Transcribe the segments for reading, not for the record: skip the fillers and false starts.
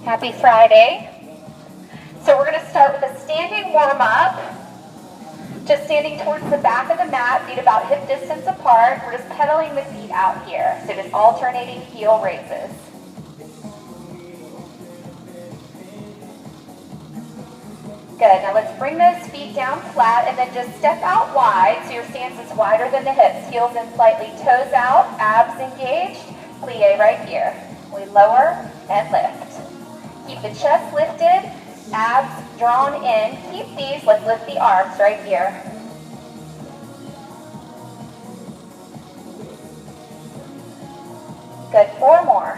Happy Friday. So we're going to start with a standing warm-up. Just standing towards the back of the mat, feet about hip distance apart. We're just pedaling the feet out here. So just alternating heel raises. Good, now let's bring those feet down flat and then just step out wide so your stance is wider than the hips. Heels in slightly, toes out, abs engaged. Plie right here. We lower and lift. Keep the chest lifted, abs drawn in. Keep these, let's lift the arms right here. Good, 4 more.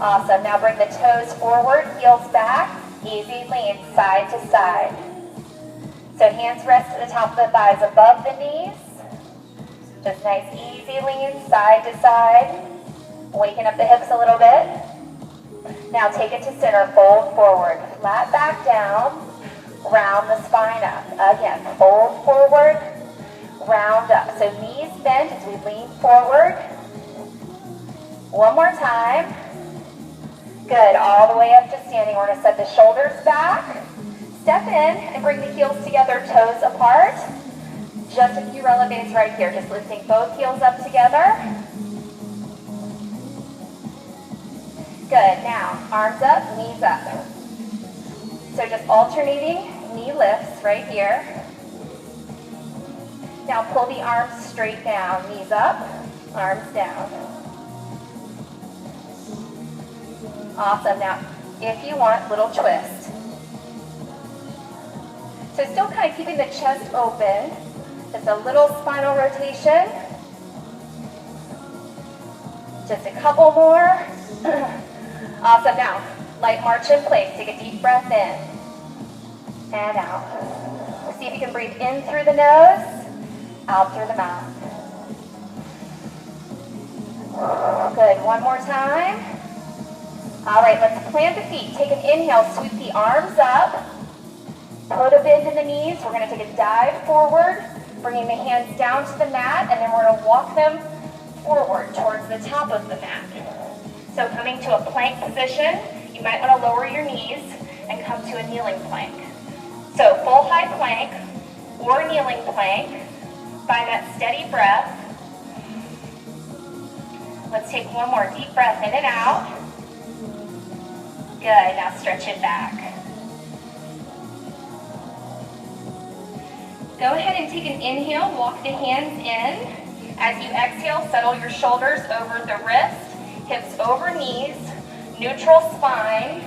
Awesome, now bring the toes forward, heels back, easy lean side to side. So hands rest at the top of the thighs above the knees. Just nice easy lean side to side. Waking up the hips a little bit. Now take it to center, fold forward, flat back down, round the spine up. Again, fold forward, round up. So knees bent as we lean forward. One more time. Good, all the way up to standing. We're going to set the shoulders back. Step in and bring the heels together, toes apart. Just a few relevates right here. Just lifting both heels up together. Good, now arms up, knees up. So just alternating knee lifts right here. Now pull the arms straight down, knees up, arms down. Awesome, now if you want, little twist. So still kind of keeping the chest open, just a little spinal rotation. Just a couple more. Awesome, now light march in place, take a deep breath in and out. See if you can breathe in through the nose, out through the mouth. Good, one more time. All right, let's plant the feet. Take an inhale, sweep the arms up. Put a bend in the knees. We're going to take a dive forward, bringing the hands down to the mat, and then we're going to walk them forward towards the top of the mat. So coming to a plank position, you might want to lower your knees and come to a kneeling plank. So full high plank or kneeling plank. Find that steady breath. Let's take one more deep breath in and out. Good, now stretch it back. Go ahead and take an inhale, walk the hands in. As you exhale, settle your shoulders over the wrist, hips over knees, neutral spine.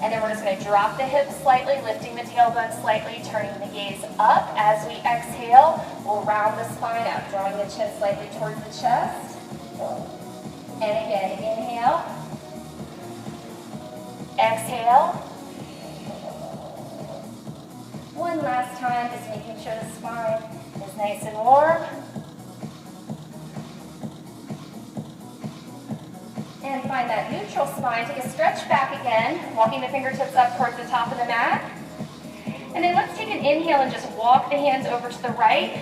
And then we're just going to drop the hips slightly, lifting the tailbone slightly, turning the gaze up. As we exhale, we'll round the spine out, drawing the chin slightly towards the chest. And again, inhale. Exhale. One last time, just making sure the spine is nice and warm. And find that neutral spine. Take a stretch back again, walking the fingertips up towards the top of the mat. And then let's take an inhale and just walk the hands over to the right.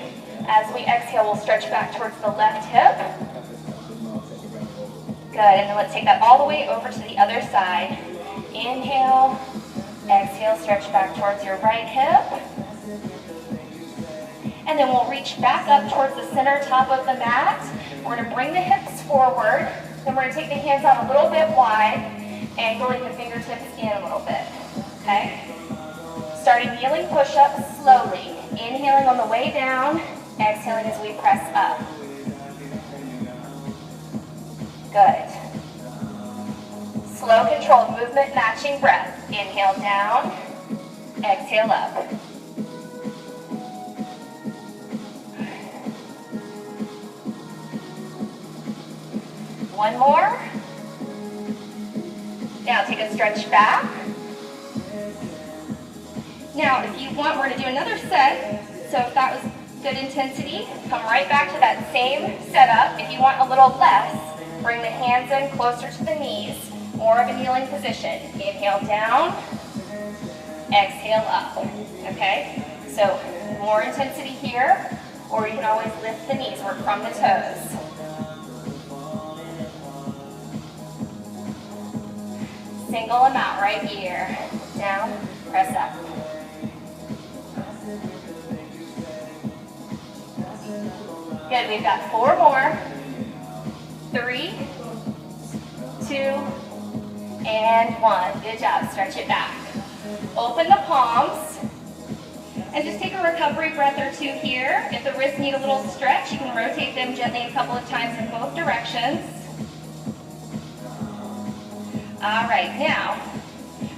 As we exhale, we'll stretch back towards the left hip. Good, and then let's take that all the way over to the other side. Inhale, exhale, stretch back towards your right hip. And then we'll reach back up towards the center top of the mat. We're going to bring the hips forward. Then we're going to take the hands out a little bit wide, angling the fingertips in a little bit. Okay? Starting kneeling push-ups slowly. Inhaling on the way down, exhaling as we press up. Good. Slow, controlled movement, matching breath. Inhale down, exhale up. One more. Now take a stretch back. Now, if you want, we're going to do another set. So if that was good intensity, come right back to that same setup. If you want a little less, bring the hands in closer to the knees. More of a kneeling position. Inhale down, exhale up. Okay? So more intensity here, or you can always lift the knees, work from the toes. Single them out right here. Down, press up. Good, we've got 4 more. 3, 2, and 1. Good job, stretch it back. Open the palms, and just take a recovery breath or 2 here. If the wrists need a little stretch, you can rotate them gently a couple of times in both directions. All right, now,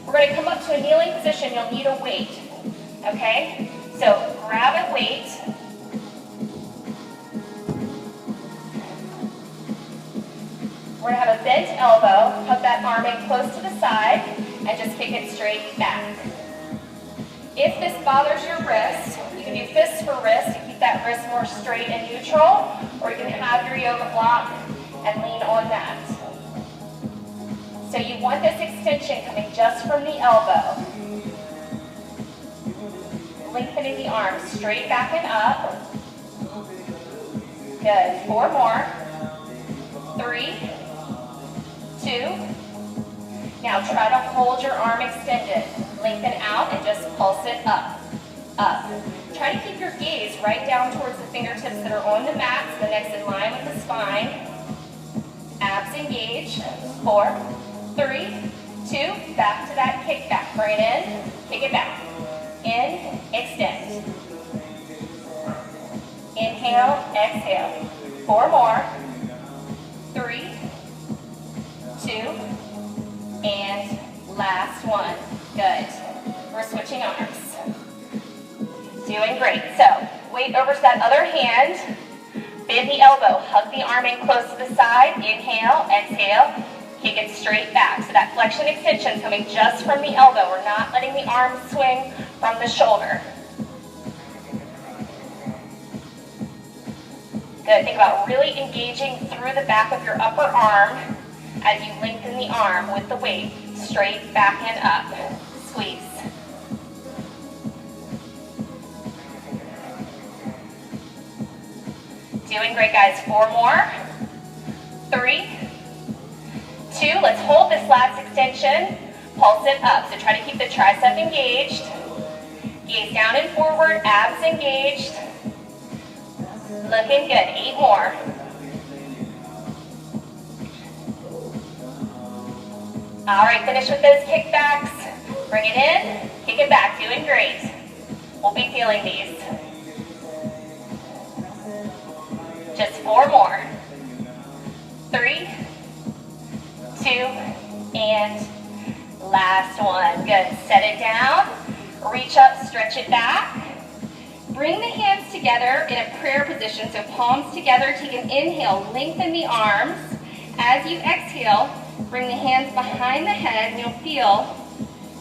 we're going to come up to a kneeling position. You'll need a weight, okay? So grab a weight. We're going to have a bent elbow, put that arm in close to the side, and just kick it straight back. If this bothers your wrist, you can do fists for wrist to keep that wrist more straight and neutral, or you can have your yoga block and lean on that. So you want this extension coming just from the elbow. Lengthening the arms straight back and up. Good, 4 more. 3, 2. Now try to hold your arm extended. Lengthen out and just pulse it up, up. Try to keep your gaze right down towards the fingertips that are on the mat, so the neck's in line with the spine. Abs engaged. 4, 3, 2. Back to that kick back. Bring it in, kick it back. In, extend. Inhale, exhale. 4 more. 3, 2, and last one. Good. We're switching arms. Doing great. So, weight over to that other hand. Bend the elbow. Hug the arm in close to the side. Inhale, exhale. Kick it straight back. So that flexion extension coming just from the elbow. We're not letting the arm swing from the shoulder. Good. Think about really engaging through the back of your upper arm as you lengthen the arm with the weight. Straight back and up. Squeeze. Doing great, guys. 4 more. 3, 2. Let's hold this last extension. Pulse it up. So try to keep the tricep engaged. Gaze down and forward. Abs engaged. Looking good. 8 more. All right, finish with those kickbacks. Bring it in, kick it back. Doing great. We'll be feeling these. Just 4 more. 3, 2, and last one. Good. Set it down. Reach up, stretch it back. Bring the hands together in a prayer position, so palms together. Take an inhale, lengthen the arms. As you exhale, bring the hands behind the head, and you'll feel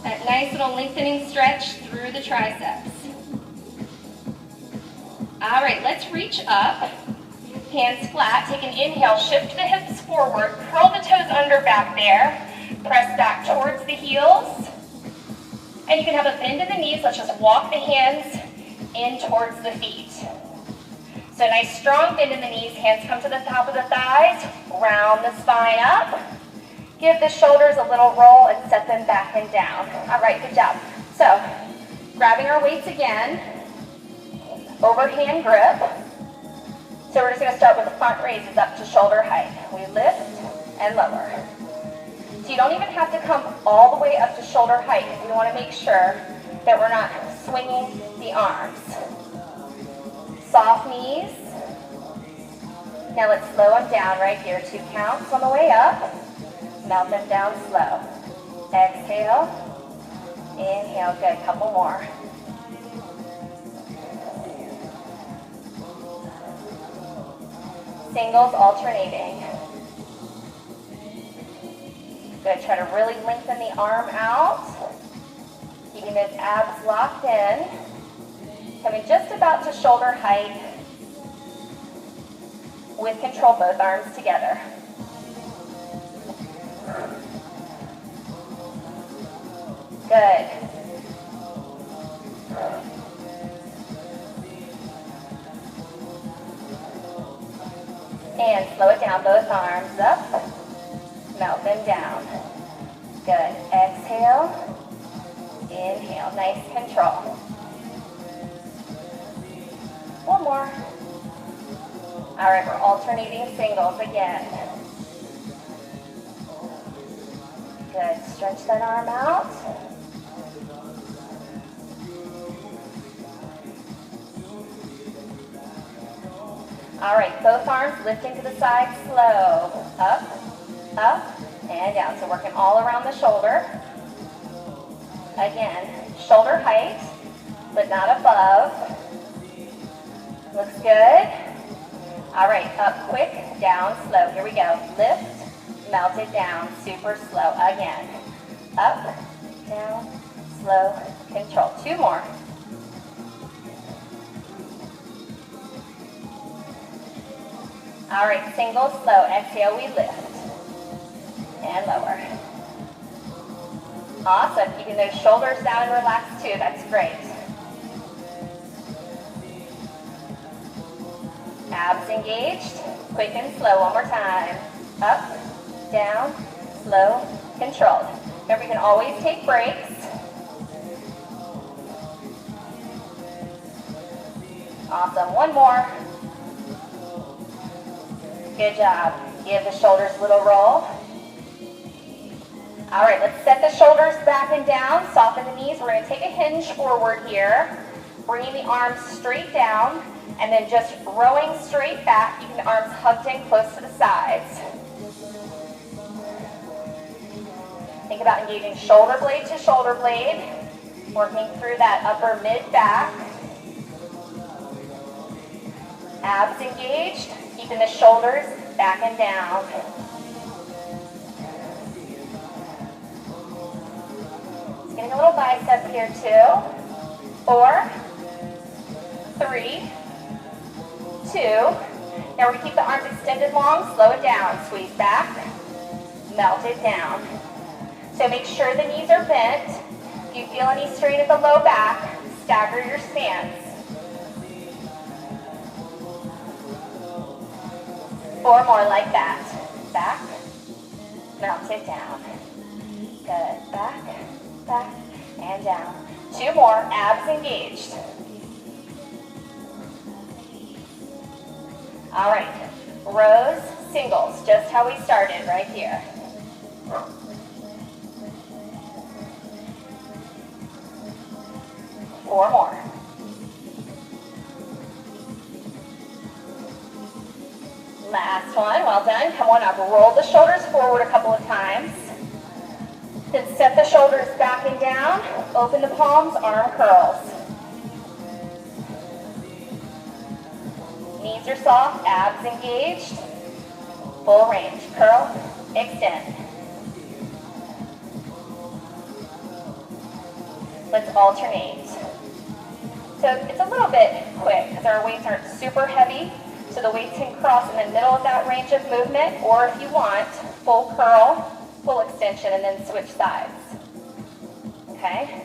that nice little lengthening stretch through the triceps. All right, let's reach up. Hands flat. Take an inhale, shift the hips forward, curl the toes under back there. Press back towards the heels. And you can have a bend in the knees. Let's just walk the hands in towards the feet. So nice strong bend in the knees, hands come to the top of the thighs, round the spine up. Give the shoulders a little roll and set them back and down. All right, good job. So, grabbing our weights again, overhand grip. So we're just gonna start with the front raises up to shoulder height. We lift and lower. So you don't even have to come all the way up to shoulder height. We wanna make sure that we're not swinging the arms. Soft knees. Now let's slow them down right here. 2 counts on the way up. Melt them down slow. Exhale. Inhale. Good. Couple more. Singles alternating. Good. Try to really lengthen the arm out. Keeping those abs locked in. Coming just about to shoulder height. With control, both arms together. Good. And slow it down, both arms up. Melt them down. Good. Exhale. Inhale. Nice control. One more. All right, we're alternating singles again. Good. Stretch that arm out. All right, both arms lifting to the side, slow. Up, up, and down. So working all around the shoulder. Again, shoulder height, but not above. Looks good. All right, up quick, down slow. Here we go. Lift, melt it down, super slow. Again, up, down, slow, control. Two more. All right, single, slow. Exhale, we lift. And lower. Awesome. Keeping those shoulders down and relaxed too. That's great. Abs engaged. Quick and slow. One more time. Up, down, slow, controlled. Remember, you can always take breaks. Awesome. One more. Good job. Give the shoulders a little roll. All right, let's set the shoulders back and down. Soften the knees. We're going to take a hinge forward here. Bringing the arms straight down. And then just rowing straight back. Keeping the arms hugged in close to the sides. Think about engaging shoulder blade to shoulder blade. Working through that upper mid-back. Abs engaged. Keeping the shoulders back and down. Just getting a little bicep here too. 4, 3, 2. Now we're going to keep the arms extended long. Slow it down. Squeeze back. Melt it down. So make sure the knees are bent. If you feel any strain at the low back, stagger your stance. 4 more like that. Back, melt it down. Good. Back, back, and down. 2 more. Abs engaged. All right. Rows, singles, just how we started right here. Four more. Last one, well done. Come on up, roll the shoulders forward a couple of times. Then set the shoulders back and down. Open the palms, arm curls. Knees are soft, abs engaged. Full range, curl, extend. Let's alternate. So it's a little bit quick because our weights aren't super heavy. So the weights can cross in the middle of that range of movement, or if you want, full curl, full extension, and then switch sides. Okay?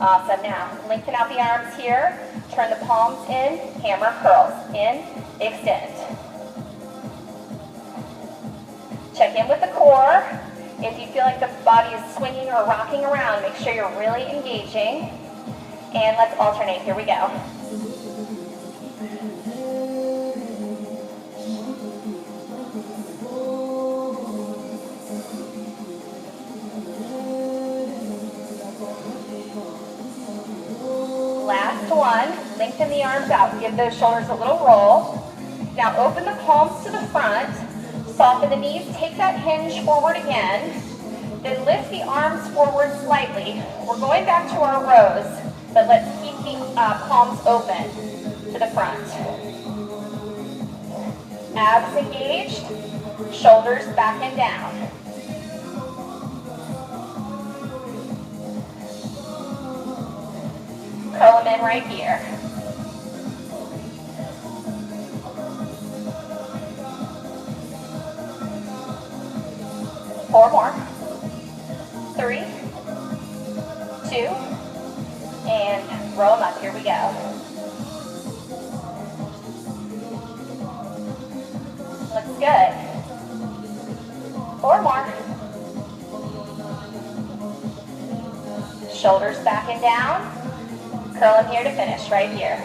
Awesome. Now, lengthen out the arms here. Turn the palms in, hammer curls. In, extend. Check in with the core. If you feel like the body is swinging or rocking around, make sure you're really engaging. And let's alternate. Here we go. Last one. Lengthen the arms out. Give those shoulders a little roll. Now open the palms to the front. Soften the knees, take that hinge forward again, then lift the arms forward slightly. We're going back to our rows, but let's keep the palms open to the front. Abs engaged, shoulders back and down. Curl them in right here. Four more. 3, 2, and roll them up. Here we go. Good. 4 more. Shoulders back and down. Curl them here to finish, right here.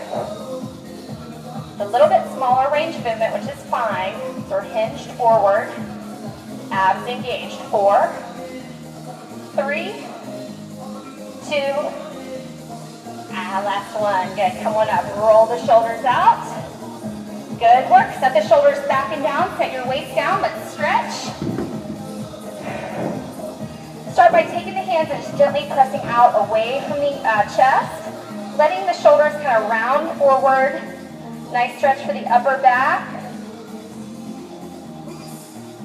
It's a little bit smaller range of movement, which is fine. So we're hinged forward. Abs engaged. 4, 3, 2, last one. Good. Come on up. Roll the shoulders out. Good work. Set the shoulders back and down. Set your weights down. Let's stretch. Start by taking the hands and just gently pressing out away from the chest. Letting the shoulders kind of round forward. Nice stretch for the upper back.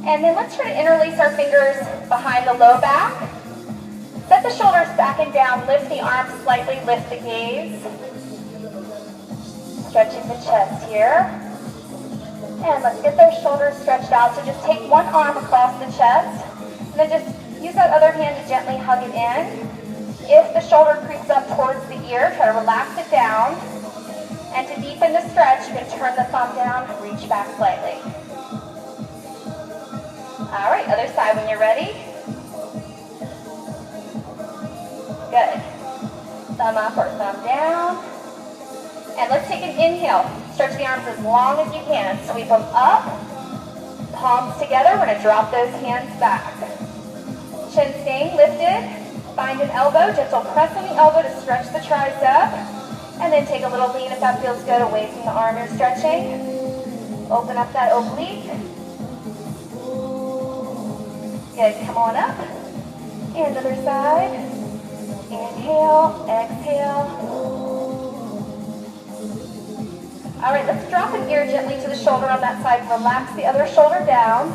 And then let's try to interlace our fingers behind the low back. Set the shoulders back and down, lift the arms slightly, lift the gaze. Stretching the chest here. And let's get those shoulders stretched out. So just take one arm across the chest, and then just use that other hand to gently hug it in. If the shoulder creeps up towards the ear, try to relax it down. And to deepen the stretch, you can turn the thumb down, reach back slightly. All right, other side when you're ready. Good. Thumb up or thumb down. And let's take an inhale. Stretch the arms as long as you can. Sweep them up. Palms together. We're going to drop those hands back. Chin staying lifted. Find an elbow. Gentle press on the elbow to stretch the tricep. And then take a little lean if that feels good away from the arm you're stretching. Open up that oblique. Good. Come on up. And other side. Inhale, exhale. All right, let's drop an ear gently to the shoulder on that side. Relax the other shoulder down.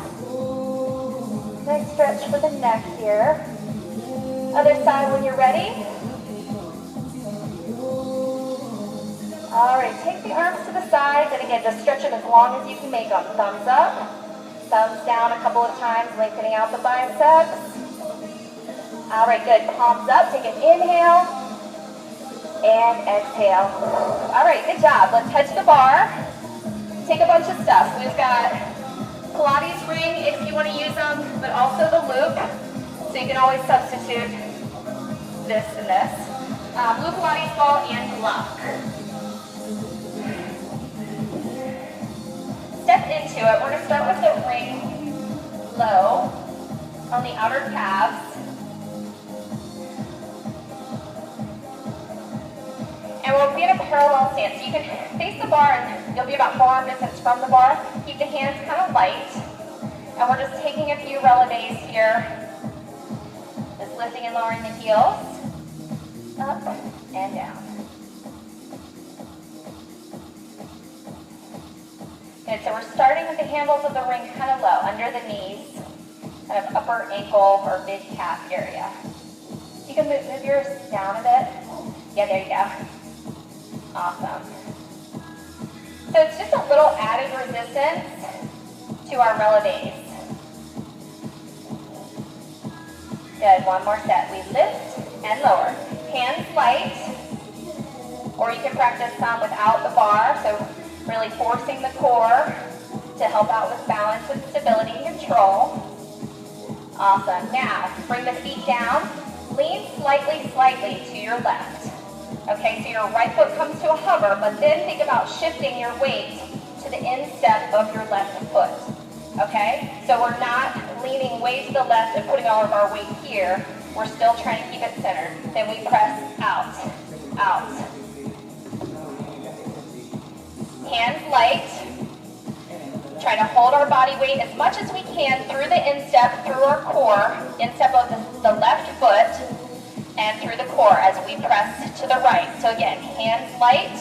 Nice stretch for the neck here. Other side when you're ready. All right, take the arms to the sides, and again, just stretch them as long as you can make them. Thumbs up, thumbs down a couple of times, lengthening out the biceps. All right, good. Palms up. Take an inhale and exhale. All right, good job. Let's head to the bar. Take a bunch of stuff. We've got Pilates ring if you want to use them, but also the loop. So you can always substitute this and this. Blue Pilates ball and block. Step into it. We're going to start with the ring low on the outer calves. And we'll be in a parallel stance. You can face the bar and you'll be about forearm distance from the bar. Keep the hands kind of light. And we're just taking a few relevés here. Just lifting and lowering the heels. Up and down. Good, so we're starting with the handles of the ring kind of low, under the knees, kind of upper ankle or mid-calf area. You can move yours down a bit. Yeah, there you go. Awesome. So it's just a little added resistance to our relevés. Good, one more set. We lift and lower. Hands light, or you can practice some without the bar, so really forcing the core to help out with balance and stability and control. Awesome. Now, bring the feet down. Lean slightly to your left. Okay, so your right foot comes to a hover, but then think about shifting your weight to the instep of your left foot. Okay, so we're not leaning way to the left and putting all of our weight here. We're still trying to keep it centered. Then we press out, out. Hands light. Try to hold our body weight as much as we can through the instep, through our core, instep of the left foot, and through the core as we press to the right. So again, hands light.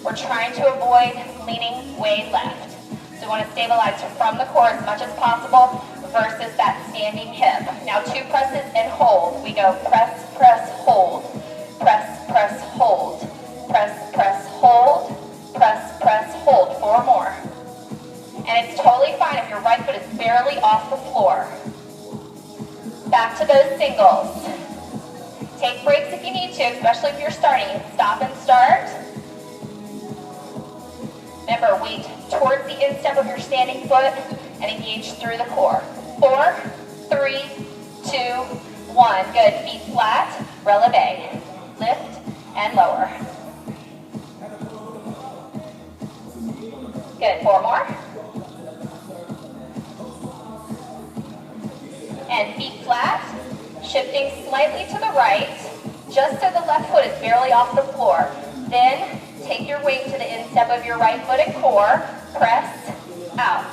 We're trying to avoid leaning way left. So we want to stabilize from the core as much as possible versus that standing hip. Now 2 presses and hold. We go press, press, hold. Press, press, hold. Press, press, hold. Press, press, hold. 4 more. And it's totally fine if your right foot is barely off the floor. Back to those singles. Take breaks if you need to, especially if you're starting. Stop and start. Remember, weight towards the instep of your standing foot. and engage through the core. 4, 3, 2, 1. Good. Feet flat, releve. Lift and lower. Good. 4 more. And feet flat, shifting slightly to the right, just so the left foot is barely off the floor. Then take your weight to the instep of your right foot and core. Press, out,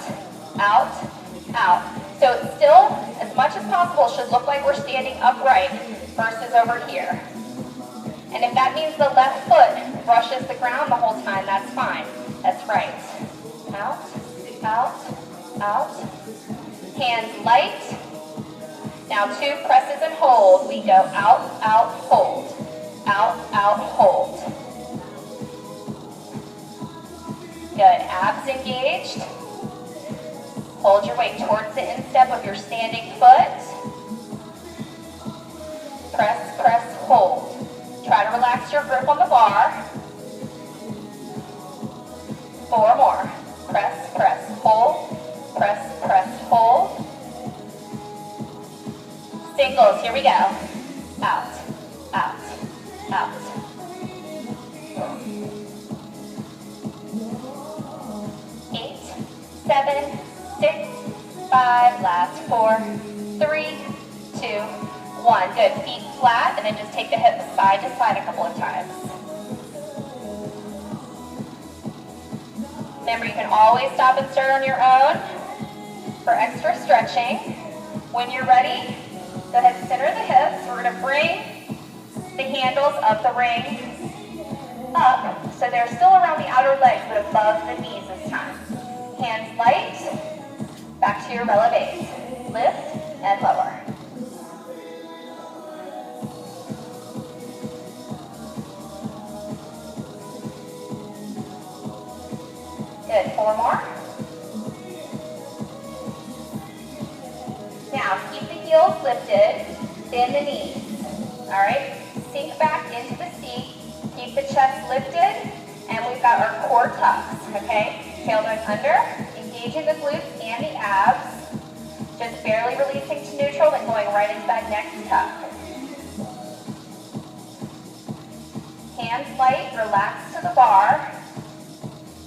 out, out. So it still, as much as possible, should look like we're standing upright versus over here. And if that means the left foot brushes the ground the whole time, that's fine. That's right. Out, out, out. Hands light. Now 2 presses and hold. We go out, out, hold. Out, out, hold. Good. Abs engaged. Hold your weight towards the instep of your standing foot. Press, press, hold. Try to relax your grip on the bar. 4 more. Press, press, hold. Press, press, hold. Singles, here we go. Out, out, out. 8, 7, 6, 5, last 4, 3, 2, 1. Good, feet flat, and then just take the hips side to side a couple of times. Remember, you can always stop and start on your own for extra stretching. When you're ready, go ahead and center the hips. We're going to bring the handles of the ring up, so they're still around the outer legs, but above the knees this time. Hands light, back to your releves. Lift and lower. Good, 4 more. Now, keep the heels lifted, bend the knees. All right, sink back into the seat, keep the chest lifted, and we've got our core tucks, okay? Tailbone under, engaging the glutes and the abs, just barely releasing to neutral, then going right into that next tuck. Hands light, relax to the bar.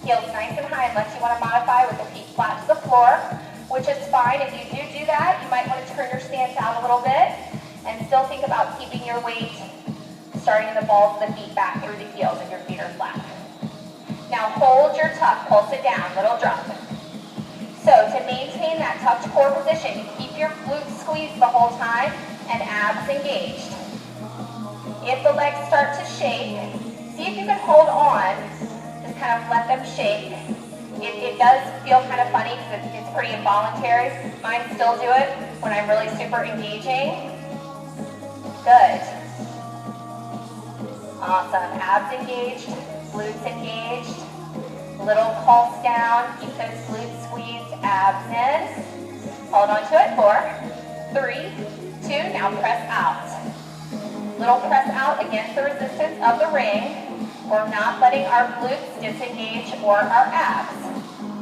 Heels nice and high unless you want to modify with the feet flat to the floor, which is fine. If you do that, you might want to turn your stance out a little bit and still think about keeping your weight starting in the balls of the feet back through the heels if your feet are flat. Now hold your tuck, pulse it down, little drop. So to maintain that tucked core position, keep your glutes squeezed the whole time and abs engaged. If the legs start to shake, see if you can hold on, just kind of let them shake. It does feel kind of funny because it's pretty involuntary. Mine still do it when I'm really super engaging. Good. Awesome. Abs engaged, glutes engaged. Little pulse down. Keep those glutes squeezed, abs in. Hold on to it. 4, 3, 2. Now press out. Little press out against the resistance of the ring. We're not letting our glutes disengage or our abs.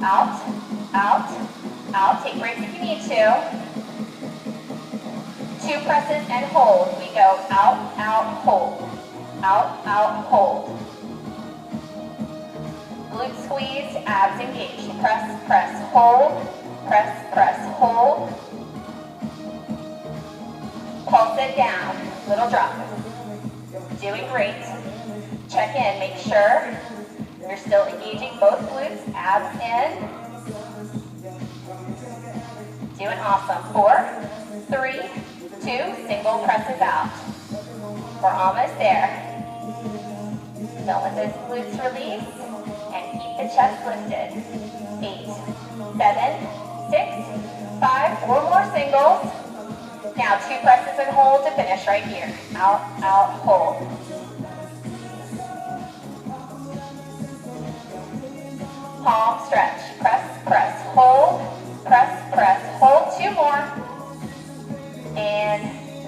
Out, out, out. Take breaks if you need to. 2 presses and hold. We go out, out, hold. Out, out, hold. Glutes squeezed, abs engaged. Press, press, hold. Press, press, hold. Pulse it down. Little drop. Doing great. Check in. Make sure you're still engaging both glutes, abs in. Doing awesome. 4, 3, 2. Single presses out. We're almost there. Don't let those glutes release and keep the chest lifted. 8, 7, 6, 5. 4 more singles. Now 2 presses and hold to finish right here. Out, out, hold. Palm stretch. Press, press, hold. Press, press, hold. 2 more. And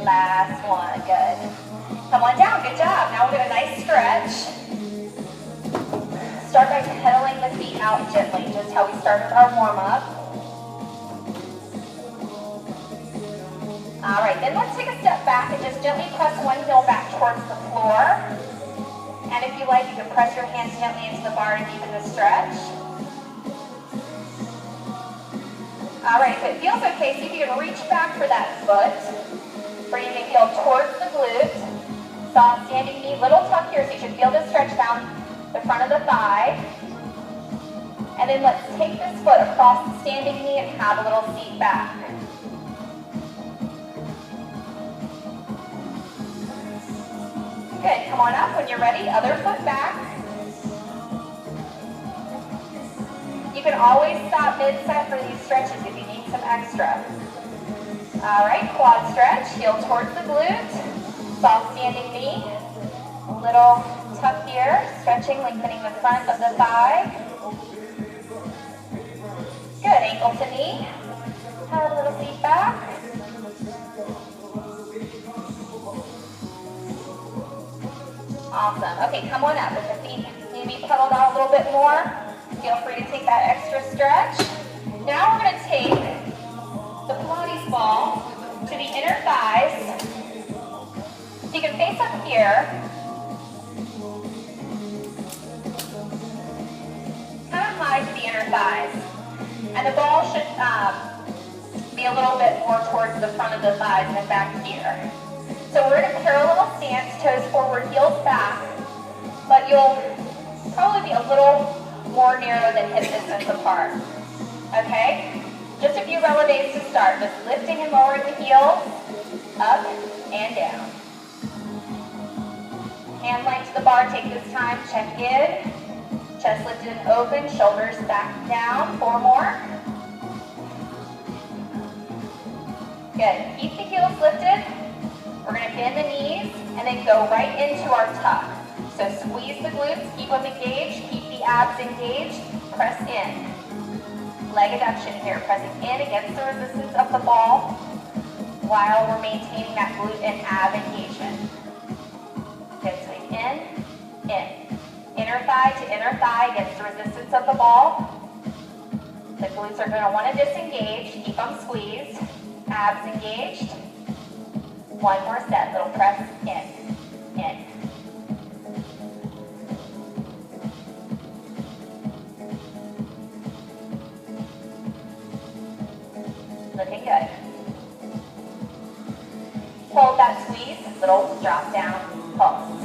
last one. Good. Come on down. Good job. Now we'll get a nice stretch. Start by pedaling the feet out gently, just how we started our warm-up. All right, then let's take a step back and just gently press one heel back towards the floor. And if you like, you can press your hands gently into the bar to deepen the stretch. All right, if it feels okay, see if you can reach back for that foot. Bring the heel towards the glute. Soft standing knee, little tuck here, so you should feel this stretch down the front of the thigh. And then let's take this foot across the standing knee and have a little seat back. Good, come on up when you're ready, other foot back. You can always stop mid-set for these stretches if you need some extra. All right, quad stretch, heel towards the glute, soft standing knee, little tuck here, stretching, lengthening the front of the thigh. Good, ankle to knee, have a little seat back. Awesome. Okay, come on up. If the feet need to be pedaled out a little bit more, feel free to take that extra stretch. Now we're going to take the Pilates ball to the inner thighs. So you can face up here. Kind of high to the inner thighs. And the ball should be a little bit more towards the front of the thighs than back here. So we're in a parallel stance, toes forward, heels back, but you'll probably be a little more narrow than hip distance apart, okay? Just a few releves to start, just lifting and lowering the heels, up and down. Hand light to the bar, take this time, check in. Chest lifted and open, shoulders back down, 4 more. Good, keep the heels lifted. We're going to bend the knees and then go right into our tuck. So squeeze the glutes, keep them engaged, keep the abs engaged, press in. Leg adduction here, pressing in against the resistance of the ball while we're maintaining that glute and ab engagement. Good, so in. Inner thigh to inner thigh against the resistance of the ball. The glutes are going to want to disengage, keep them squeezed, abs engaged. One more set, little press, in. Looking good. Hold that squeeze, little drop down, pulse.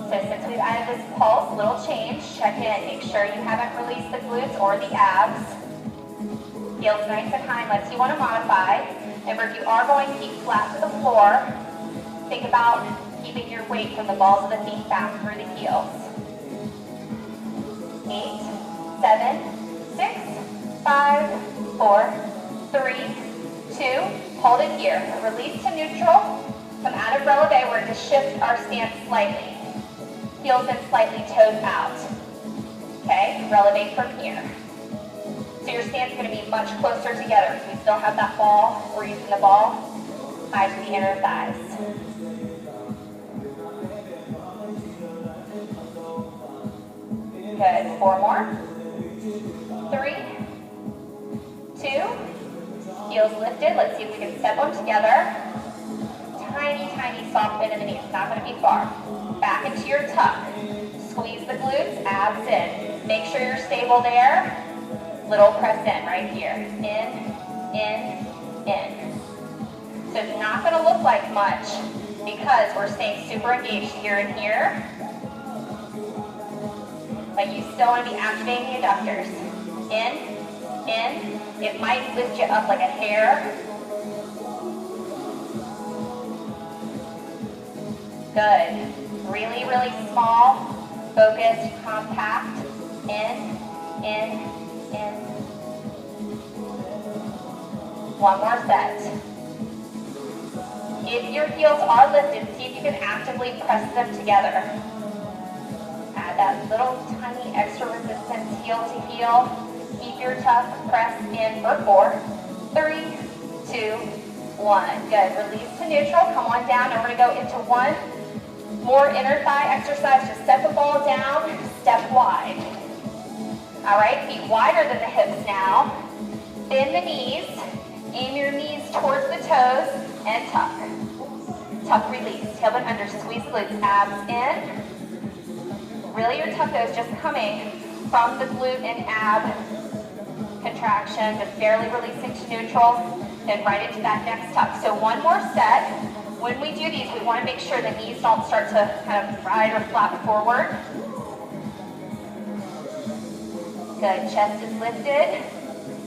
So since we've added this pulse, little change, check in, make sure you haven't released the glutes or the abs. Heels nice and high unless you want to modify. Remember, if you are going to keep flat to the floor, think about keeping your weight from the balls of the feet back through the heels. 8, 7, 6, 5, 4, 3, 2, hold it here. Release to neutral, come out of releve, we're going to shift our stance slightly. Heels in slightly, toes out. Okay, releve from here. So your stance is going to be much closer together. So we still have that ball. We're using the ball high to the inner thighs. Good. 4 more. 3, 2. Heels lifted. Let's see if we can step them together. Tiny soft bend in the knee. It's not going to be far. Back into your tuck. Squeeze the glutes, abs in. Make sure you're stable there. Little press in right here. In. So it's not going to look like much because we're staying super engaged here and here. But you still want to be activating the adductors. In. It might lift you up like a hair. Good. Really small, focused, compact. In. One more set. If your heels are lifted, see if you can actively press them together. Add that little tiny extra resistance, heel to heel. Keep your tuck, press in for 4, 3, 2, 1. Good. Release to neutral. Come on down, and we're going to go into one more inner thigh exercise. Just set the ball down, step wide. All right, feet wider than the hips now. Bend the knees. Aim your knees towards the toes and tuck. Tuck, release. Tailbone under, squeeze the glutes. Abs in. Really your tuck is just coming from the glute and ab contraction, just barely releasing to neutral, then right into that next tuck. So one more set. When we do these, we want to make sure the knees don't start to kind of ride or flap forward. Good, chest is lifted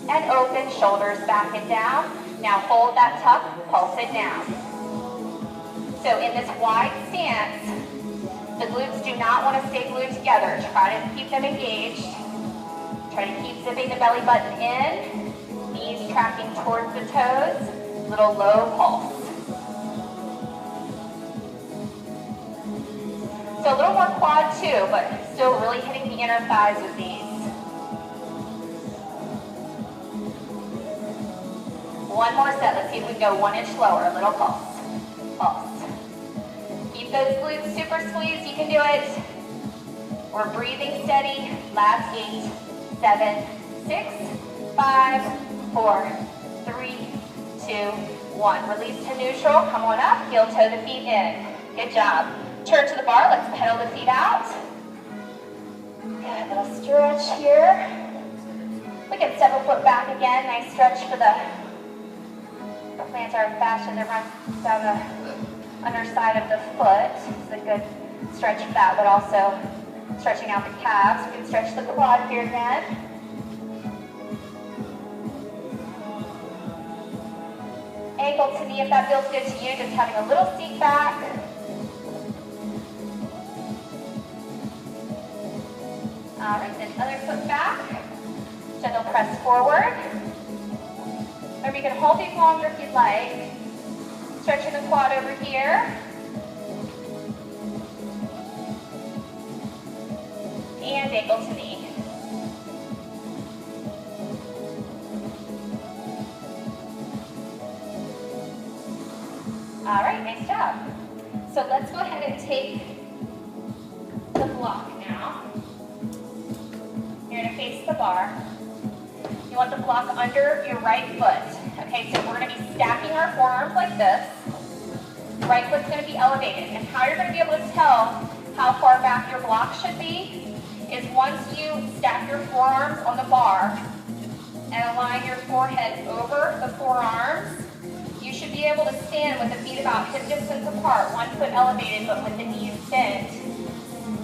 and open, shoulders back and down. Now hold that tuck, pulse it down. So in this wide stance, the glutes do not want to stay glued together. Try to keep them engaged. Try to keep zipping the belly button in. Knees tracking towards the toes. Little low pulse. So a little more quad too, but still really hitting the inner thighs with these. One more set. Let's see if we can go 1 inch lower. A little pulse. Pulse. Keep those glutes super squeezed. You can do it. We're breathing steady. Last 8, 7, 6, 5, 4, 3, 2, 1. Release to neutral. Come on up. Heel toe the feet in. Good job. Turn to the bar. Let's pedal the feet out. Good. Little stretch here. We can step a foot back again. Nice stretch for the plantar fascia that runs down the underside of the foot. It's a good stretch for that, but also stretching out the calves. We can stretch the quad here again. Ankle to knee if that feels good to you, just having a little seat back. All right, then other foot back. Gentle press forward. Or you can hold these longer if you'd like. Stretching the quad over here. And ankle to knee. All right, nice job. So let's go ahead and take the block now. You're going to face the bar. You want the block under your right foot. Okay, so we're going to be stacking our forearms like this. Right foot's going to be elevated. And how you're going to be able to tell how far back your block should be is once you stack your forearms on the bar and align your forehead over the forearms, you should be able to stand with the feet about hip distance apart, 1 foot elevated but with the knees bent.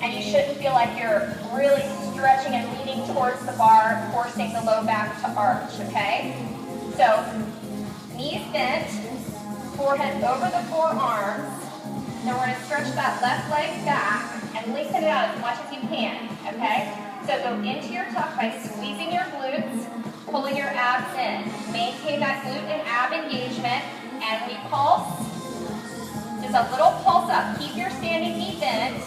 And you shouldn't feel like you're really stretching and leaning towards the bar, forcing the low back to arch, okay? So, knees bent, forehead over the forearms. Then we're going to stretch that left leg back and lengthen it out as much as you can, okay? So go into your tuck by squeezing your glutes, pulling your abs in. Maintain that glute and ab engagement, and we pulse. Just a little pulse up. Keep your standing knee bent.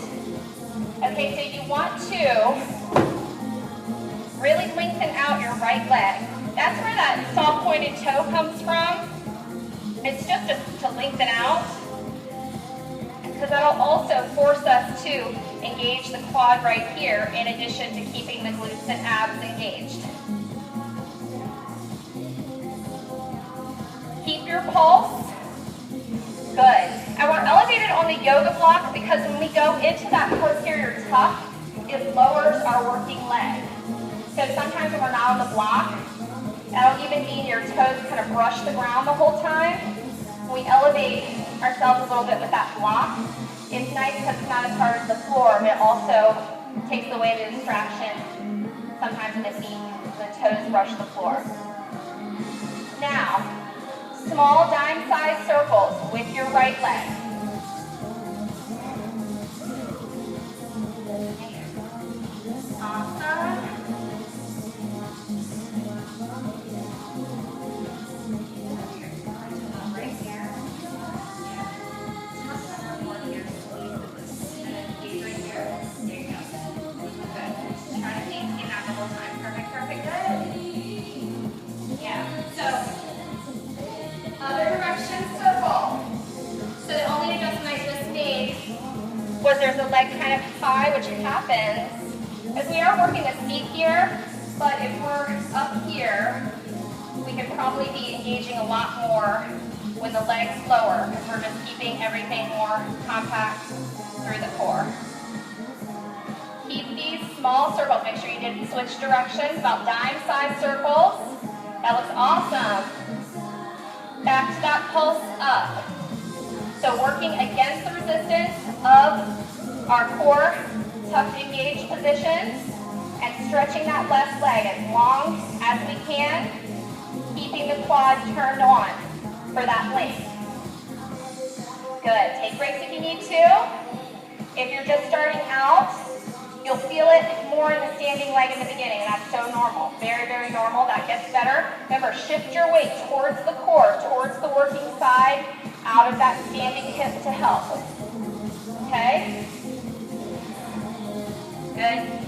Okay, so you want to really lengthen out your right leg. That's where that soft pointed toe comes from. It's just to lengthen out, because that'll also force us to engage the quad right here in addition to keeping the glutes and abs engaged. Keep your pulse. Good. And we're elevated on the yoga block because when we go into that posterior tuck, it lowers our working leg. So sometimes when we're not on the block, that'll even mean your toes kind of brush the ground the whole time. When we elevate ourselves a little bit with that block, it's nice because it's not as hard as the floor, but it also takes away the distraction sometimes in the feet. The toes brush the floor. Now, small dime-sized circles with your right leg. Awesome. Was there's a leg kind of high, which happens as we are working the seat here, but if we're up here, we we could probably be engaging a lot more when the leg's lower, because we're just keeping everything more compact through the core. Keep these small circles. Make sure you didn't switch directions, about dime-sized circles. That looks awesome. Back to that pulse up. So working against the resistance of our core tucked engaged positions and stretching that left leg as long as we can, keeping the quad turned on for that length. Good. Take breaks if you need to. If you're just starting out, you'll feel it more in the standing leg in the beginning, and that's so normal. Very, very normal. That gets better. Remember, shift your weight towards the core, towards the working side, out of that standing hip to help. Okay? Good.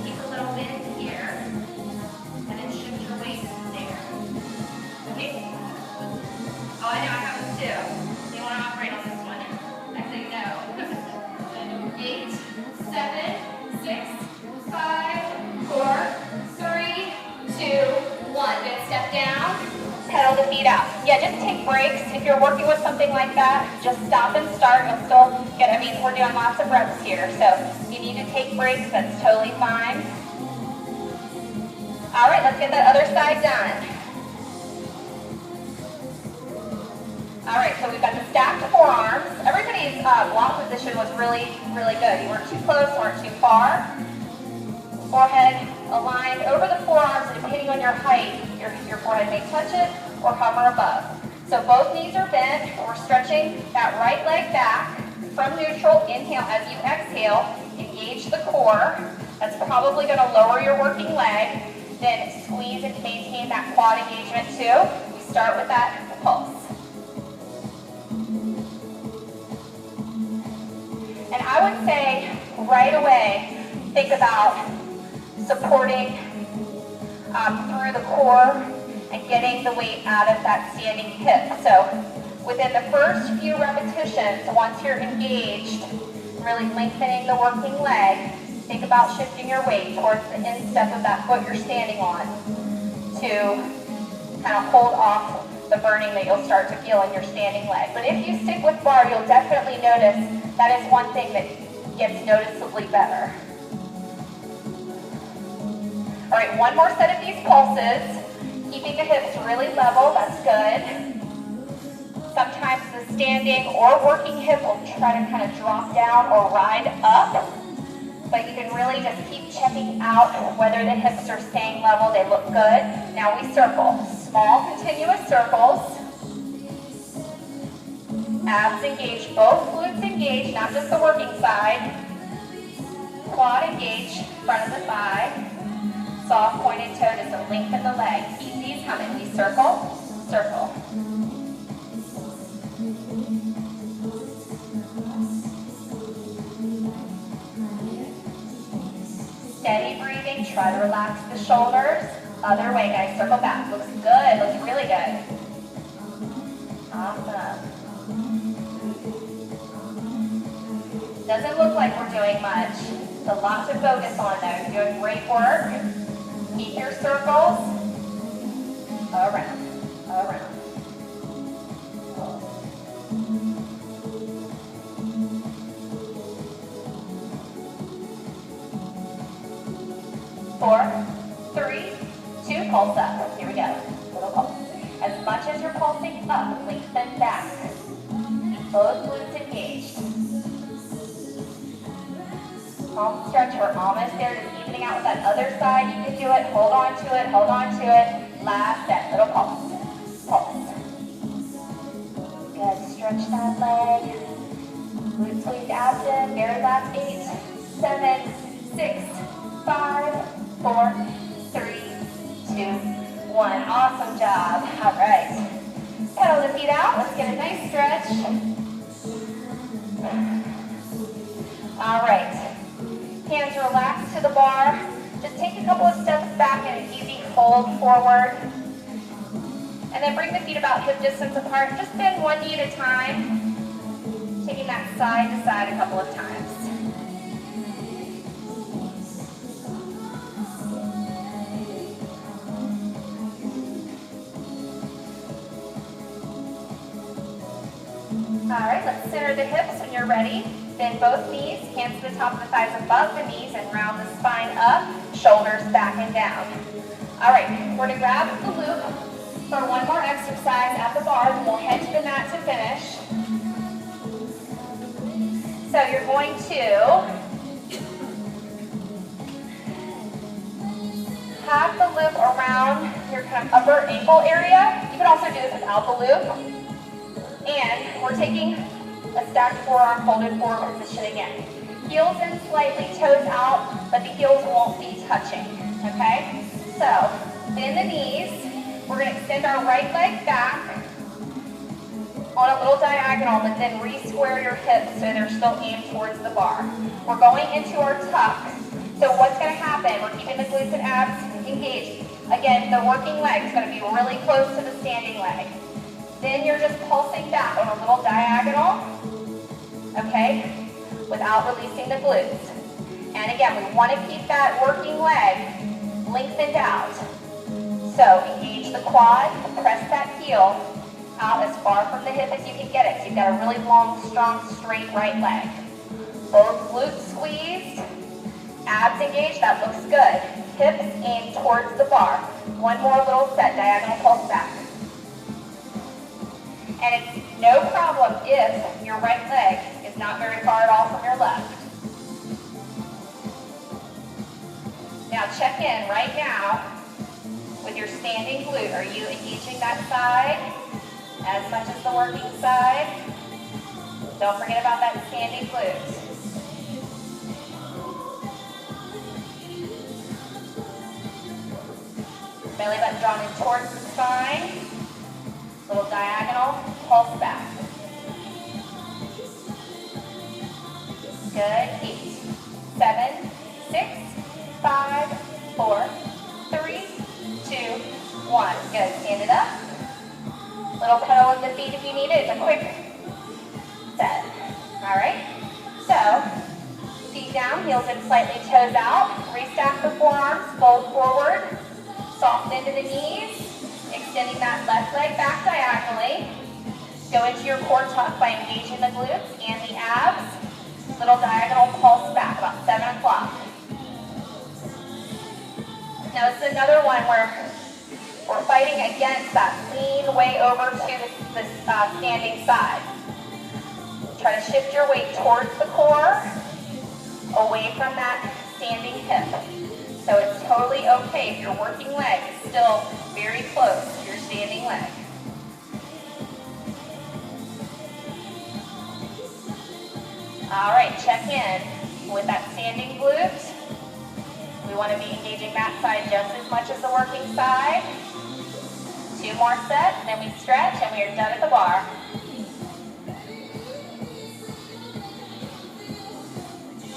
Keep a little bend here, and then shift your weight there. Okay? Oh, I know, I have them too. You want to operate on this one? I say no. 8, 7, 6, 5, 4, 3, 2, 1. Good. Step down. Pedal the feet out. Yeah, just take breaks. If you're working with something like that, just stop and start. You'll still get, I mean, we're doing lots of reps here, so if you need to take breaks, that's totally fine. All right, let's get that other side done. All right, so we've got the stacked forearms. Everybody's block position was really, really good. You weren't too close, weren't too far. Forehead aligned over the forearms, and depending on your height, your forehead may touch it or hover above. So both knees are bent. We're stretching that right leg back from neutral. Inhale as you exhale. Engage the core. That's probably going to lower your working leg. Then squeeze and maintain that quad engagement too. We start with that pulse. And I would say right away, think about supporting through the core and getting the weight out of that standing hip. So within the first few repetitions, once you're engaged, really lengthening the working leg, think about shifting your weight towards the instep of that foot you're standing on to kind of hold off the burning that you'll start to feel in your standing leg. But if you stick with bar, you'll definitely notice that is one thing that gets noticeably better. All right, one more set of these pulses. Keeping the hips really level, that's good. Sometimes the standing or working hip will try to kind of drop down or ride up. But you can really just keep checking out whether the hips are staying level, they look good. Now we circle. Small continuous circles. Abs engaged, both glutes engaged, not just the working side. Quad engaged, front of the thigh. Soft pointed toe just to lengthen the leg. Keep these coming. We circle, circle. Steady breathing. Try to relax the shoulders. Other way, guys. Circle back. Looks good. Looks really good. Awesome. Doesn't look like we're doing much. It's a lot to focus on though. You're doing great work. Keep your circles around, around. 4, 3, 2, pulse up. Here we go. Little pulse. As much as you're pulsing up, lengthen back. Keep both glutes engaged. Palm stretch. We're almost there, just evening out with that other side. You can do it. Hold on to it. Hold on to it. Last set. Little pulse. Pulse. Good. Stretch that leg. Glute squeeze abs in. Very last 8, 7, 6, 5, 4, 3, 2, 1. Awesome job. All right. Pedal the feet out. Let's get a nice stretch. All right. Hands relaxed to the bar. Just take a couple of steps back and an easy fold forward. And then bring the feet about hip distance apart. Just bend one knee at a time. Taking that side to side a couple of times. All right, let's center the hips when you're ready. Bend both knees, hands to the top of the thighs above the knees, and round the spine up, shoulders back and down. All right, we're gonna grab the loop for one more exercise at the bar, and we'll head to the mat to finish. So you're going to have the loop around your kind of upper ankle area. You can also do this without the loop. And we're taking a stacked forearm, folded forward position again. Heels in slightly, toes out, but the heels won't be touching, okay? So, bend the knees. We're gonna extend our right leg back on a little diagonal, but then re-square your hips so they're still aimed towards the bar. We're going into our tuck. So what's gonna happen? We're keeping the glutes and abs engaged. Again, the working leg is gonna be really close to the standing leg. Then you're just pulsing back on a little diagonal, okay, without releasing the glutes. And again, we want to keep that working leg lengthened out. So engage the quad, press that heel out as far from the hip as you can get it. So you've got a really long, strong, straight right leg. Both glutes squeezed, abs engaged, that looks good. Hips aimed towards the bar. One more little set, diagonal pulse back. And it's no problem if your right leg is not very far at all from your left. Now check in right now with your standing glute. Are you engaging that side as much as the working side? Don't forget about that standing glute. Belly button drawn in towards the spine. Little diagonal, pulse back. Good, 8, 7, 6, 5, 4, 3, 2, 1. Good, stand it up. Little pedal of the feet if you need it. It's a quick set. All right, so feet down, heels in slightly, toes out. Restack the forearms, fold forward. Soften into the knees. Extending that left leg back diagonally. Go into your core tuck by engaging the glutes and the abs. Little diagonal pulse back, about 7 o'clock. Now this is another one where we're fighting against that lean way over to the standing side. Try to shift your weight towards the core, away from that standing hip. So it's totally okay if your working leg is still very close to your standing leg. All right, check in with that standing glute. We want to be engaging that side just as much as the working side. 2 more sets, then we stretch and we are done at the bar.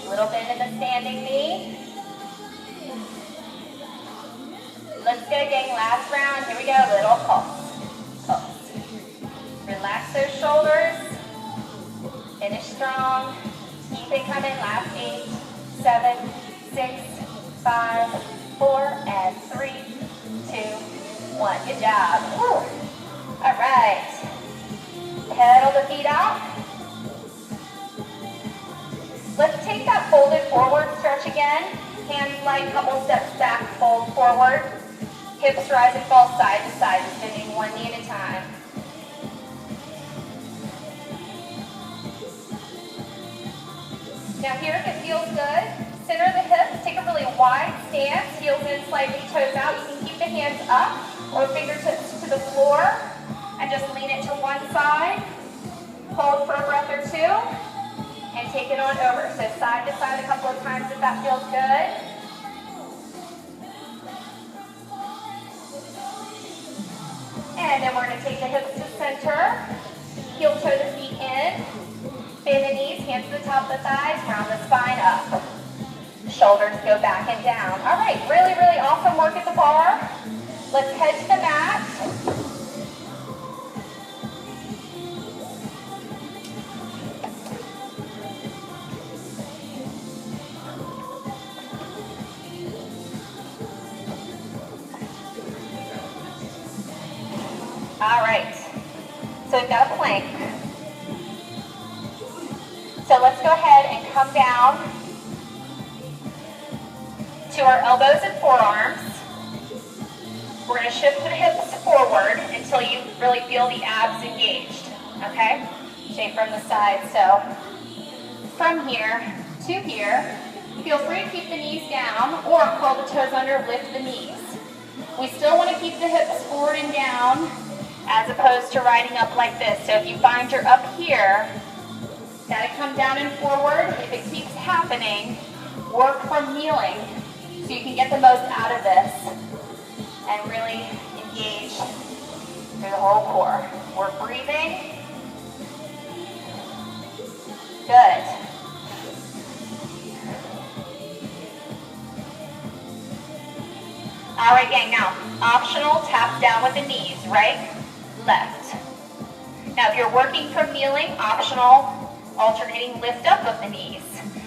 Little bend in the standing knee. Let's go, gang. Last round. Here we go. Little pulse. Pulse. Relax those shoulders. Finish strong. Keep it coming. Last 8, 7, 6, 5, 4, and 3, 2, 1. Good job. Woo. All right. Pedal the feet out. Let's take that folded forward stretch again. Hands light, couple steps back, fold forward. Hips rise and fall side to side, just bending one knee at a time. Now here, if it feels good, center the hips, take a really wide stance, heels in slightly, toes out. You can keep the hands up or fingertips to the floor and just lean it to one side. Hold for a breath or 2 and take it on over. So side to side a couple of times if that feels good. And then we're going to take the hips to center, heel toe the feet in, bend the knees, hands to the top of the thighs, round the spine up. Shoulders go back and down. All right, really, really awesome work at the bar. Let's head to the mat. All right, so we've got a plank. So let's go ahead and come down to our elbows and forearms. We're going to shift the hips forward until you really feel the abs engaged, okay? Shape from the side. So from here to here, feel free to keep the knees down or curl the toes under, lift the knees. We still want to keep the hips forward and down as opposed to riding up like this. So if you find you're up here, got to come down and forward. If it keeps happening, work from kneeling so you can get the most out of this and really engage through the whole core. We're breathing. Good. All right, gang, now, optional, tap down with the knees, right, left. Now, if you're working from kneeling, optional, alternating lift up of the knees.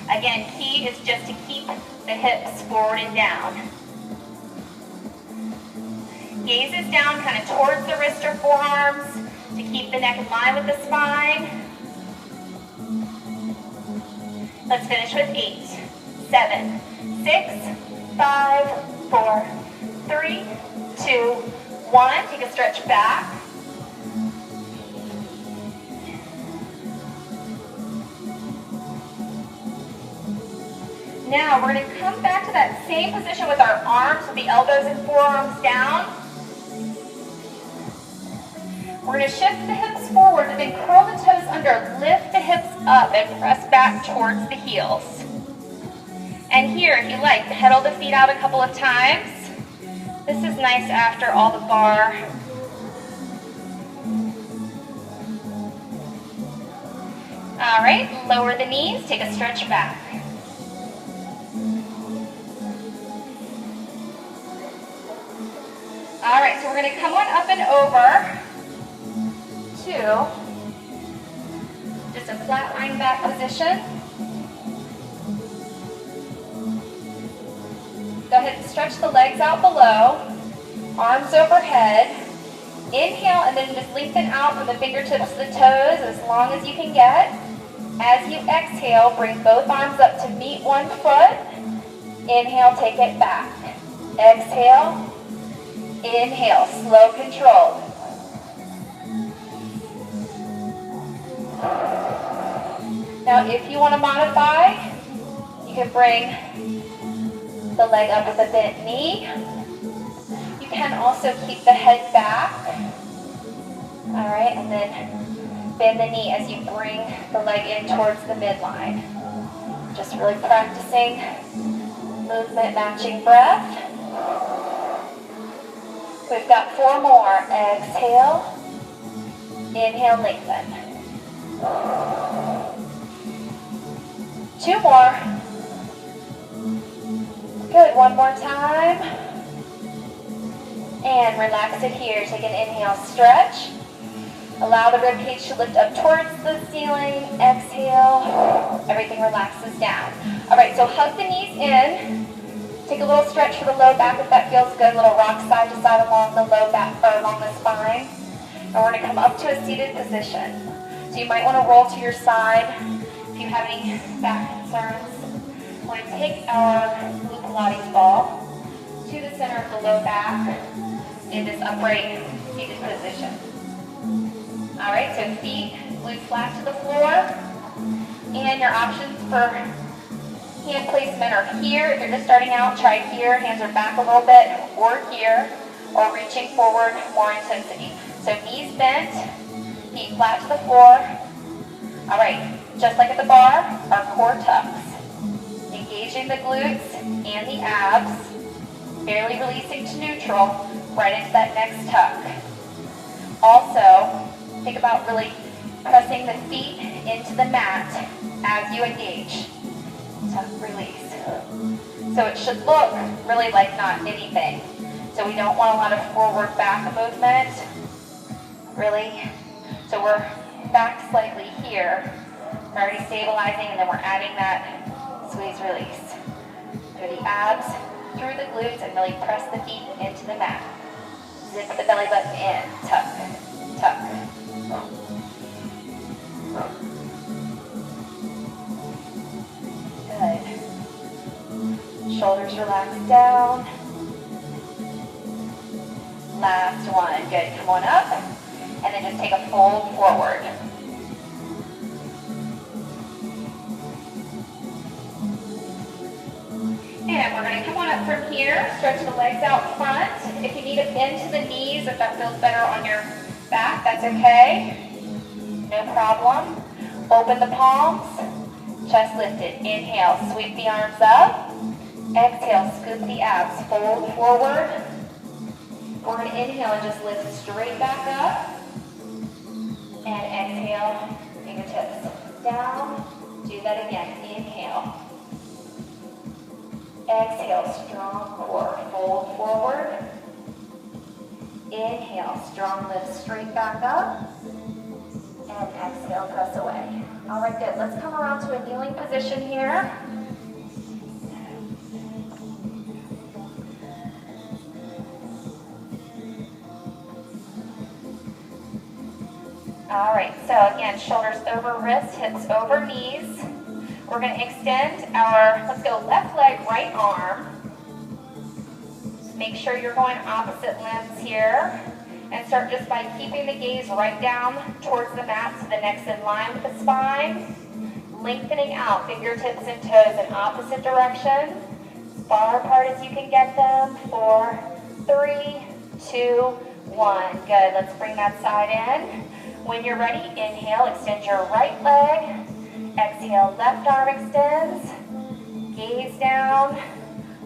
Again, key is just to keep the hips forward and down. Gaze is down kind of towards the wrist or forearms to keep the neck in line with the spine. Let's finish with 8, 7, 6, 5, 4, 3, 2, 1. Take a stretch back. Now we're going to come back to that same position with our arms, with the elbows and forearms down. We're going to shift the hips forward and then curl the toes under, lift the hips up and press back towards the heels. And here, if you like, pedal the feet out a couple of times. This is nice after all the bar. All right, lower the knees, take a stretch back. All right, so we're going to come on up and over to just a flat lying back position. Go ahead and stretch the legs out below, arms overhead. Inhale and then just lengthen out from the fingertips to the toes as long as you can get. As you exhale, bring both arms up to meet one foot. Inhale, take it back. Exhale. Inhale, slow, controlled. Now, if you want to modify, you can bring the leg up with a bent knee. You can also keep the head back. All right, and then bend the knee as you bring the leg in towards the midline. Just really practicing movement matching breath. We've got 4 more. Exhale. Inhale, lengthen. 2 more. Good, 1 more time. And relax it here. Take an inhale, stretch. Allow the rib cage to lift up towards the ceiling. Exhale. Everything relaxes down. All right, so hug the knees in. Take a little stretch for the low back if that feels good. A little rock side to side along the low back or along the spine. And we're going to come up to a seated position. So you might want to roll to your side if you have any back concerns. We're going to take our blue Pilates ball to the center of the low back in this upright seated position. All right, so feet glued flat to the floor. And your options for hand placement are here. If you're just starting out, try here. Hands are back a little bit, or here, or reaching forward, more intensity. So knees bent, feet flat to the floor. All right, just like at the bar, our core tucks. Engaging the glutes and the abs, barely releasing to neutral, right into that next tuck. Also, think about really pressing the feet into the mat as you engage. Tuck, release. So it should look really like not anything. So we don't want a lot of forward back movement, really. So we're back slightly here. We're already stabilizing, and then we're adding that squeeze release. Through the abs, through the glutes, and really press the feet into the mat. Zip the belly button in. Tuck, tuck. Shoulders relaxed down. Last one. Good. Come on up. And then just take a fold forward. And we're going to come on up from here. Stretch the legs out front. If you need to bend to the knees, if that feels better on your back, that's okay. No problem. Open the palms. Chest lifted. Inhale, sweep the arms up. Exhale, scoop the abs. Fold forward. We're going to inhale and just lift straight back up. And exhale, fingertips down. Do that again. Inhale. Exhale, strong core. Fold forward. Inhale, strong lift straight back up. And exhale, press away. All right, good. Let's come around to a kneeling position here. All right, so again, shoulders over wrists, hips over knees. We're going to extend our, let's go left leg, right arm. Make sure you're going opposite limbs here. And start just by keeping the gaze right down towards the mat so the neck's in line with the spine. Lengthening out, fingertips and toes in opposite direction. As far apart as you can get them. 4, 3, 2, 1. Good, let's bring that side in. When you're ready, inhale, extend your right leg. Exhale, left arm extends. Gaze down.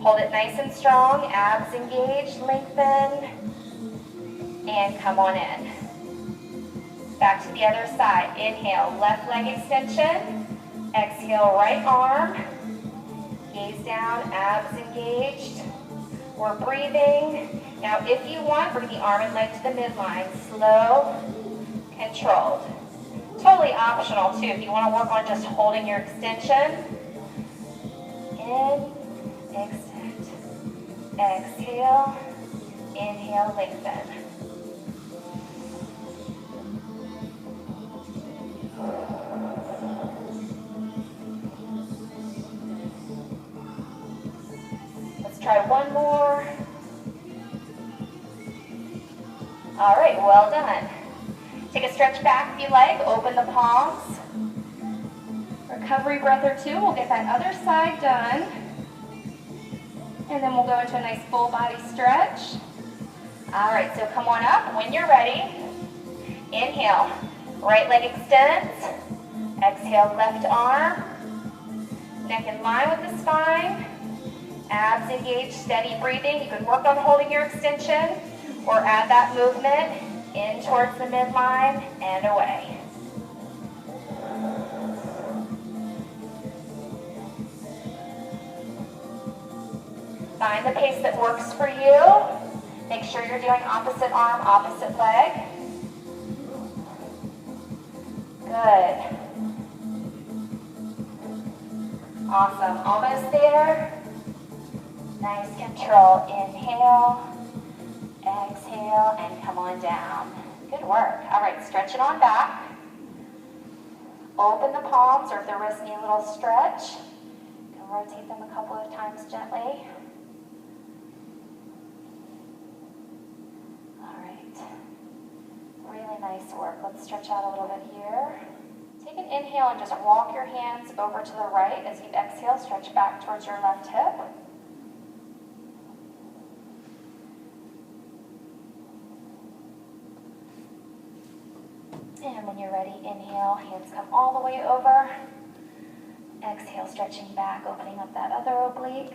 Hold it nice and strong. Abs engaged, lengthen. And come on in. Back to the other side. Inhale, left leg extension. Exhale, right arm. Gaze down, abs engaged. We're breathing. Now, if you want, bring the arm and leg to the midline. Slow, controlled. Totally optional, too, if you want to work on just holding your extension. In, extend. Exhale, inhale, lengthen. Let's try one more. All right, well done. Take a stretch back if you like. Open the palms. Recovery breath or two. We'll get that other side done. And then we'll go into a nice full body stretch. All right, so come on up. When you're ready, inhale. Right leg extends. Exhale, left arm. Neck in line with the spine. Abs engaged, steady breathing. You can work on holding your extension or add that movement in towards the midline and away. Find the pace that works for you. Make sure you're doing opposite arm, opposite leg. Good. Awesome. Almost there. Nice control. Inhale, exhale, and come on down. Good work. All right, stretch it on back. Open the palms, or if the wrists need a little stretch, you can rotate them a couple of times gently. All right. Really nice work. Let's stretch out a little bit here. Take an inhale and just walk your hands over to the right. As you exhale, stretch back towards your left hip. And when you're ready, inhale, hands come all the way over. Exhale, stretching back, opening up that other oblique.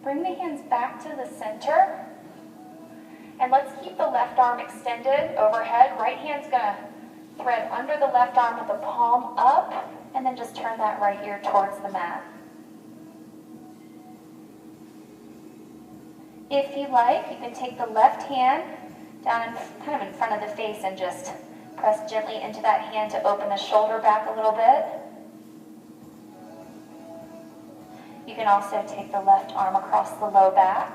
Bring the hands back to the center. And let's keep the left arm extended overhead. Right hand's gonna thread under the left arm with the palm up, and then just turn that right ear towards the mat. If you like, you can take the left hand down kind of in front of the face and just press gently into that hand to open the shoulder back a little bit. You can also take the left arm across the low back.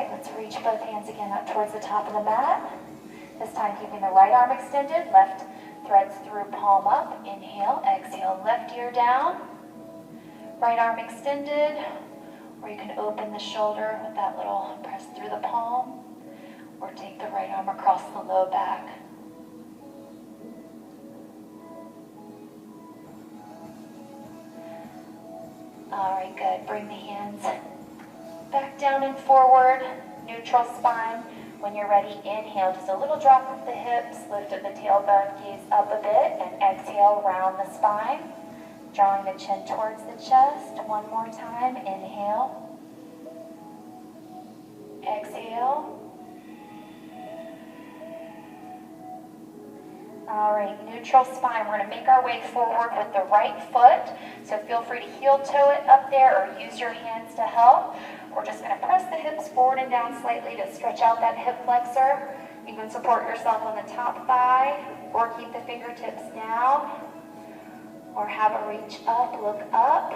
right, let's reach both hands again up towards the top of the mat. This time keeping the right arm extended, left threads through, palm up. Inhale, exhale, left ear down. Right arm extended, or you can open the shoulder with that little press through the palm, or take the right arm across the low back. All right, good. Bring the hands back down and forward, neutral spine. When you're ready, inhale, just a little drop of the hips, lift of the tailbone, gaze up a bit, and exhale, round the spine, drawing the chin towards the chest. One more time, inhale, exhale. All right, neutral spine. We're going to make our way forward with the right foot, so feel free to heel toe it up there or use your hands to help. We're just going to press the hips forward and down slightly to stretch out that hip flexor. You can support yourself on the top thigh or keep the fingertips down or have a reach up, look up.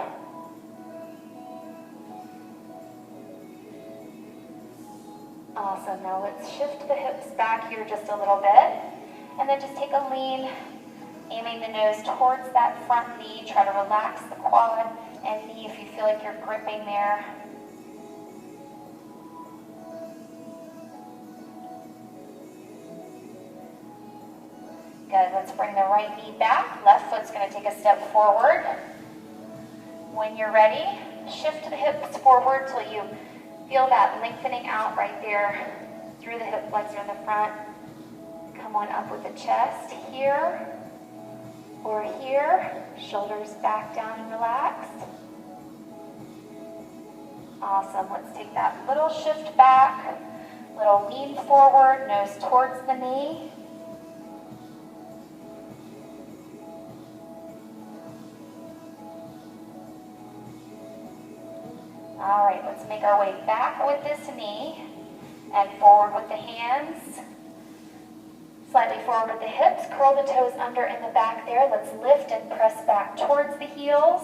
Awesome. Now let's shift the hips back here just a little bit and then just take a lean, aiming the nose towards that front knee. Try to relax the quad and knee if you feel like you're gripping there. Good, let's bring the right knee back. Left foot's going to take a step forward. When you're ready, shift the hips forward till you feel that lengthening out right there through the hip flexor in the front. Come on up with the chest here or here. Shoulders back down and relaxed. Awesome, let's take that little shift back, little lean forward, nose towards the knee. All right, let's make our way back with this knee and forward with the hands. Slightly forward with the hips, curl the toes under in the back there. Let's lift and press back towards the heels.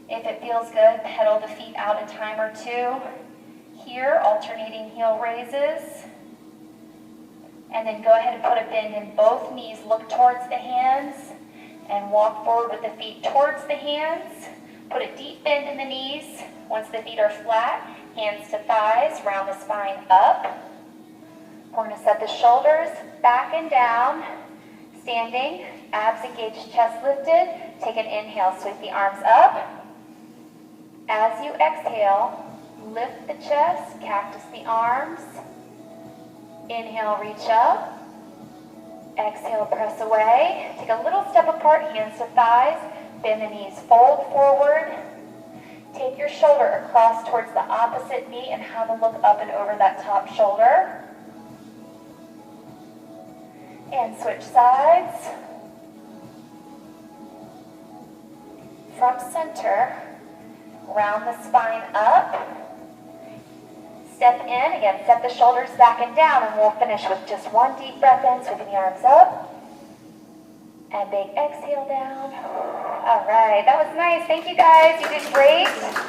If it feels good, pedal the feet out a time or two. Here, alternating heel raises. And then go ahead and put a bend in both knees. Look towards the hands and walk forward with the feet towards the hands. Put a deep bend in the knees. Once the feet are flat, hands to thighs, round the spine up. We're going to set the shoulders back and down, standing, abs engaged, chest lifted. Take an inhale, sweep the arms up. As you exhale, lift the chest, cactus the arms. Inhale, reach up. Exhale, press away. Take a little step apart, hands to thighs. Bend the knees, fold forward. Take your shoulder across towards the opposite knee and have a look up and over that top shoulder. And switch sides. From center, round the spine up. Step in, again, set the shoulders back and down, and we'll finish with just one deep breath in, sweeping the arms up. And big exhale down. All right, that was nice. Thank you guys, you did great.